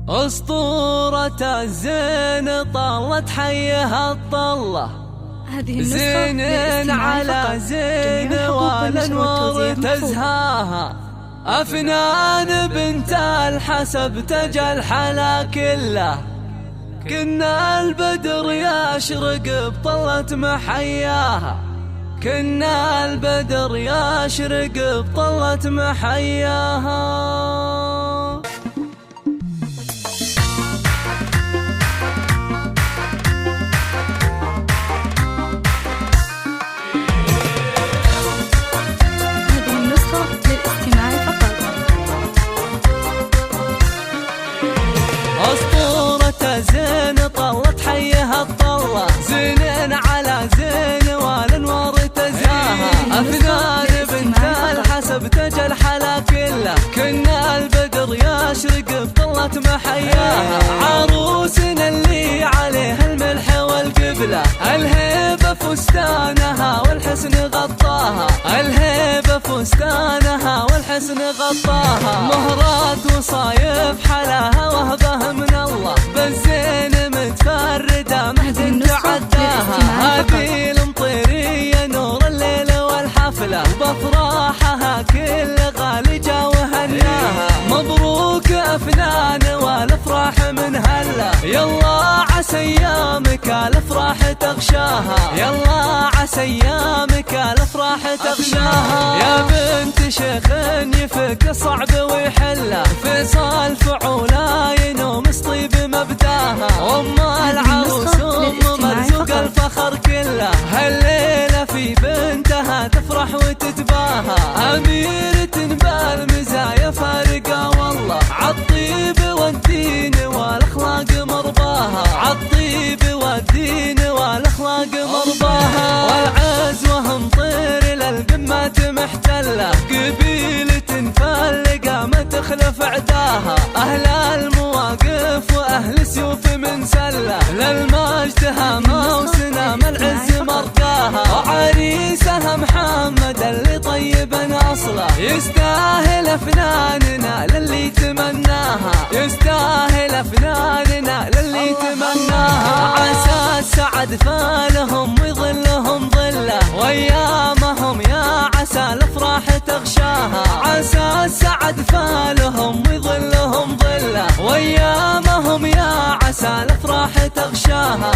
أسطورة الزين طلت حيها الطلة، زين على زين والأنوار تزهاها، أفنان بنت الحسب تجى الحلا كله، كنا البدر يشرق بطلة محياها، كنا البدر يشرق بطلة محياها. أسطورة زين طلت حيها الطلة، زين على زين والأنوار تزهاها، أفنان بنت الحسب تجى الحلا كله، كنا البدر يشرق بطلة محياها، عروسنا اللي عليها الملح والقبلة، الهيبة فستانها والحسن غطاها، الهيبة فستانها والحسن غطاها، مهرات وصايف حلاها وهبه من الله، بالزين متفردة محد تعداها، هذه المطيرية نور الليل والحفلة، بافراحها كل غالي جا وهناها، مبروك أفنان والافراح من هلا، يلا عسى ايامك الافراح تغشاها، يلا عسى ايامك الافراح تغشاها، يا بنت شيخ يفك صعب ويحله، فيصل فعولا ينوم طيب مبداها، ام العروس ام مرزوق الفخر كله، هالليله في بنتها تفرح وتتباهى، اميرة بالمزايا فارقه والله، عالطيب والدين والاخلاق مرضاها، عالطيب والدين والاخلاق مرضاها، والعز وهم طير للقمات محتله، قبيلة فلقه ما تخلف عداها، اهل المواقف واهل سيوف من سله، للمجد هامه وسنام العز مرقاها، وعريسها محمد اللي طيب اصله، يستاهل افناننا للي تمناها، يستاهل افناننا للي تمناها، عسى السعد فالهم ويظلهم ظله، وايامهم يا عسى الافراح تغشاها، عسى السعد فالهم ويظلهم ظله، وايامهم يا عسى الافراح تغشاها.